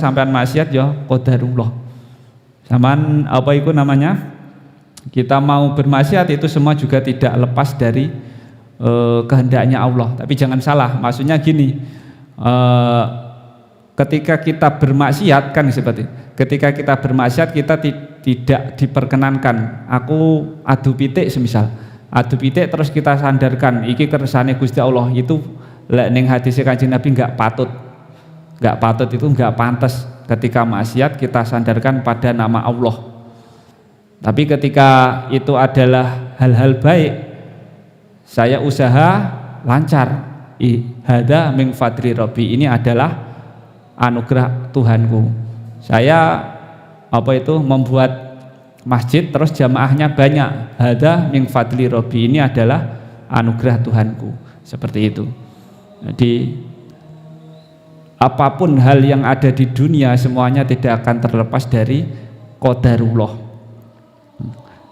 sampean maksiat ya qadarullah. Sampean apa itu namanya? Kita mau bermaksiat itu semua juga tidak lepas dari kehendaknya Allah. Tapi jangan salah, maksudnya gini, ketika kita bermaksiat kan seperti ketika kita bermaksiat kita tidak diperkenankan. Aku adu pitik semisal, adu pitik terus kita sandarkan iki kersane Gusti Allah, itu lek ning hadis Kanjeng Nabi enggak patut, itu enggak pantas. Ketika maksiat kita sandarkan pada nama Allah. Tapi ketika itu adalah hal-hal baik, saya usaha lancar. Hada min fadli Rabbi, ini adalah anugerah Tuhanku. Saya membuat masjid terus jamaahnya banyak. Hada min fadli Rabbi, ini adalah anugerah Tuhanku. Seperti itu. Jadi apapun hal yang ada di dunia semuanya tidak akan terlepas dari qadarullah.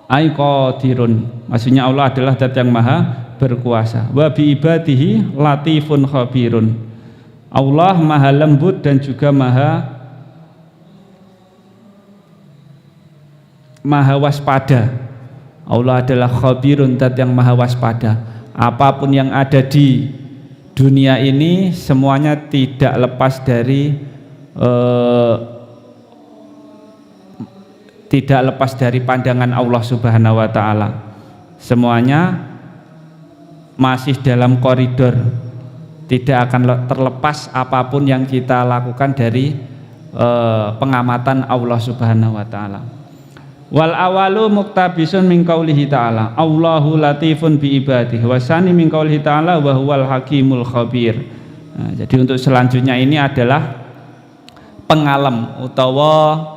Ai qadirun, maksudnya Allah adalah zat yang maha berkuasa. Wa bi ibadihi latifun khabirun, Allah maha lembut dan juga maha waspada. Allah adalah khabirun, zat yang maha waspada. Apapun yang ada di dunia ini semuanya tidak lepas dari pandangan Allah Subhanahu wa taala. Semuanya masih dalam koridor, tidak akan terlepas apapun yang kita lakukan dari pengamatan Allah Subhanahu wa taala. Wal awalu muktabisun min qaulihi ta'ala Allahu latifun bi ibadihi, wasani min qaulihi ta'ala wa huwal hakimul khabir. Nah, jadi untuk selanjutnya ini adalah pengalem utawa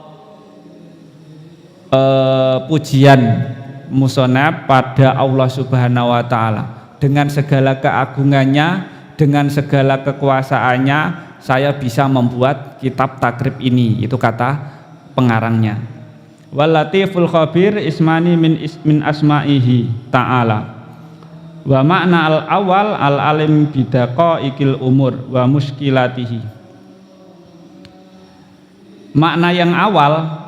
pujian musonab pada Allah Subhanahu wa taala. Dengan segala keagungannya, dengan segala kekuasaannya, saya bisa membuat kitab takrib ini. Itu kata pengarangnya. Wal latiful khabir ismani min asma'ihi ta'ala. Wa makna al awal al alim bidaqaiqil umur wa muskilatihi. Makna yang awal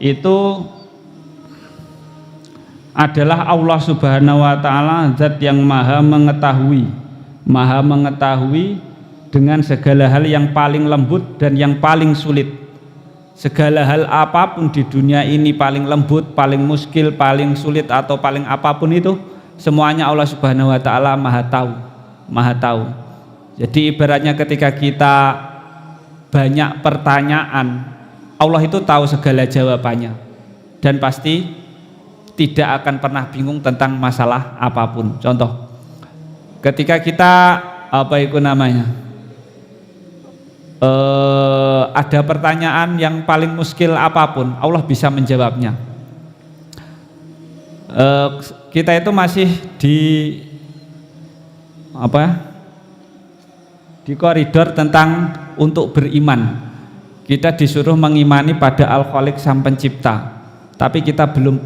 itu adalah Allah Subhanahu wa taala zat yang maha mengetahui dengan segala hal yang paling lembut dan yang paling sulit. Segala hal apapun di dunia ini, paling lembut, paling muskil, paling sulit atau paling apapun itu, semuanya Allah Subhanahu wa taala maha tahu. Jadi ibaratnya ketika kita banyak pertanyaan, Allah itu tahu segala jawabannya dan pasti tidak akan pernah bingung tentang masalah apapun. Contoh, ketika kita ada pertanyaan yang paling muskil apapun, Allah bisa menjawabnya. Kita itu masih di koridor tentang untuk beriman. Kita disuruh mengimani pada Al-Khaliq Sang Pencipta, tapi kita belum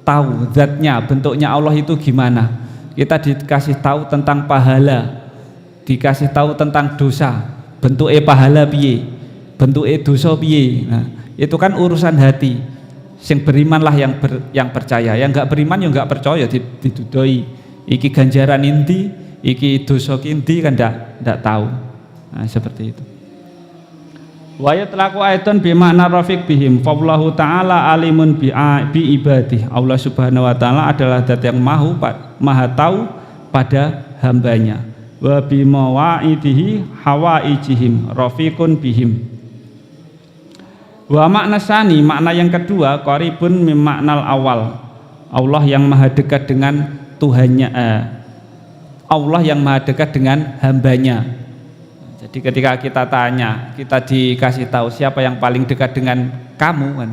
tahu zatnya, bentuknya Allah itu gimana. Kita dikasih tahu tentang pahala, dikasih tahu tentang dosa, bentuknya pahala piye, bentuknya dosa piye. Nah, itu kan urusan hati. Sing berimanlah yang percaya, yang enggak beriman yang enggak percaya didudoi. Iki ganjaran inti, iki dosa inti kan enggak tahu. Nah, seperti itu. Wa yatlaqu aidan bi makna rafiq bihim, fallahu ta'ala alimun bi ibadih. Allah Subhanahu wa taala adalah zat yang maha tahu pada hambanya. Wa bi mawaidihi hawaijihim rafiqun bihim. Wa makna sani, makna yang kedua, qaribun mim maknal awal. Allah yang maha dekat dengan Tuhannya, Allah yang maha dekat dengan hambanya. Jadi ketika kita tanya, kita dikasih tahu siapa yang paling dekat dengan kamu,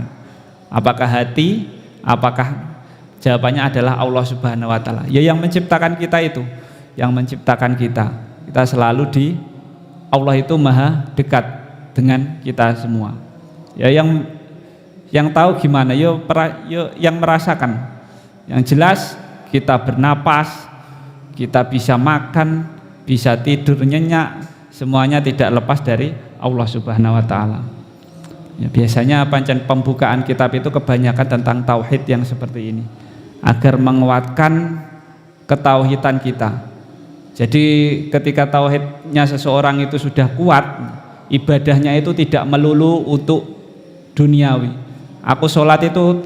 apakah hati, apakah jawabannya adalah Allah Subhanahu wa taala. Ya, yang menciptakan kita itu, yang menciptakan kita. Kita selalu Allah itu maha dekat dengan kita semua. Ya, yang tahu gimana? Yang merasakan. Yang jelas kita bernapas, kita bisa makan, bisa tidur nyenyak, semuanya tidak lepas dari Allah Subhanahu wa taala. Ya, biasanya pancen pembukaan kitab itu kebanyakan tentang tauhid yang seperti ini, agar menguatkan ketauhidan kita. Jadi ketika tauhidnya seseorang itu sudah kuat, ibadahnya itu tidak melulu untuk duniawi. Aku sholat itu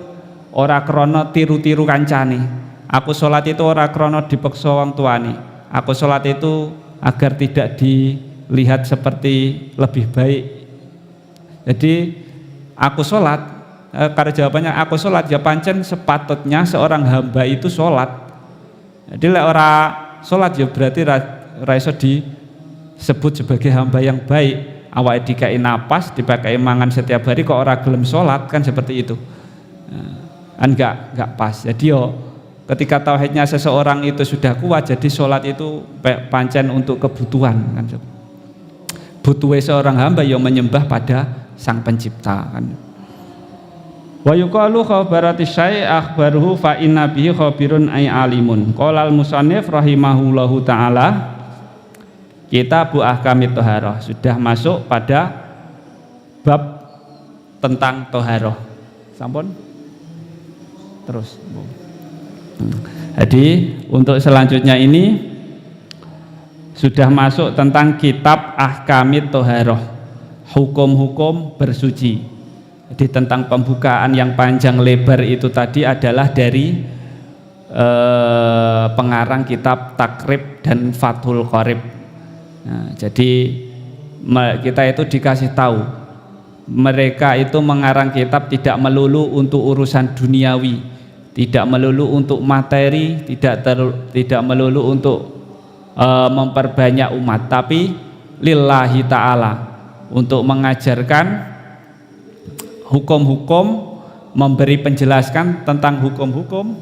ora krono tiru-tiru kancane, aku sholat itu ora krono dipeksa wong tuane, aku sholat itu agar tidak dilihat seperti lebih baik. Jadi aku sholat, karena jawabannya aku sholat ya pancen sepatutnya seorang hamba itu sholat. Jadi lek ora sholat ya berarti ra iso disebut sebagai hamba yang baik. Awake dikai napas, dipakai mangan setiap hari kok ora gelem sholat, kan seperti itu. Kan enggak pas. Jadi yo ketika tauhidnya seseorang itu sudah kuat, jadi sholat itu pancen untuk kebutuhan kan. Butuhe seorang hamba yang menyembah pada Sang Pencipta kan. Wa yuqalu khabarati syai' akhbaruhu fa inna bihi khabirun ay alimun. Qala al-musannif rahimahullahu taala, Kitabu Ahkamit Thaharah, sudah masuk pada bab tentang toharoh. Sampun? Terus. Jadi untuk selanjutnya ini sudah masuk tentang kitab Ahkamit Thaharah, hukum-hukum bersuci. Jadi tentang pembukaan yang panjang lebar itu tadi adalah dari pengarang kitab Takrib dan Fathul Qorib. Nah, jadi kita itu dikasih tahu, mereka itu mengarang kitab tidak melulu untuk urusan duniawi, tidak melulu untuk materi, tidak melulu untuk memperbanyak umat, tapi lillahi ta'ala, untuk mengajarkan hukum-hukum, memberi penjelasan tentang hukum-hukum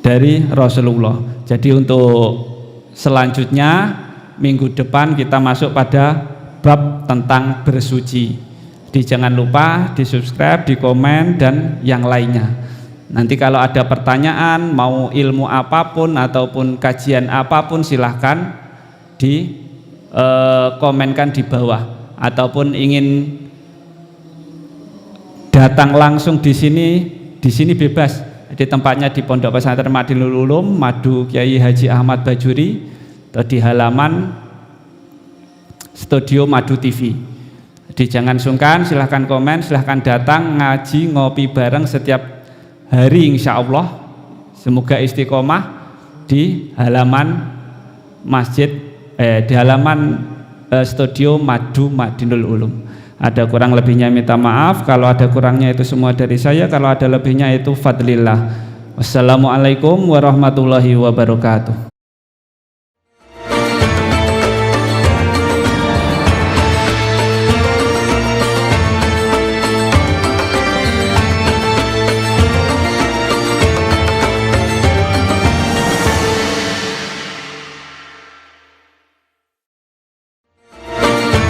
dari Rasulullah. Jadi untuk selanjutnya minggu depan kita masuk pada bab tentang bersuci. Jadi jangan lupa di subscribe, di komen dan yang lainnya. Nanti kalau ada pertanyaan, mau ilmu apapun ataupun kajian apapun, silahkan di komenkan di bawah, ataupun ingin datang langsung di sini bebas. Di tempatnya di Pondok Pesantren Madinul Ulum, Madu Kiai Haji Ahmad Bajuri, atau di halaman studio Madu TV. Jadi jangan sungkan, silahkan komen, silahkan datang ngaji ngopi bareng setiap hari insya Allah. Semoga istiqomah di halaman masjid, di halaman studio Madu Madinul Ulum. Ada kurang lebihnya minta maaf, kalau ada kurangnya itu semua dari saya, kalau ada lebihnya itu fadlillah. Wassalamualaikum warahmatullahi wabarakatuh.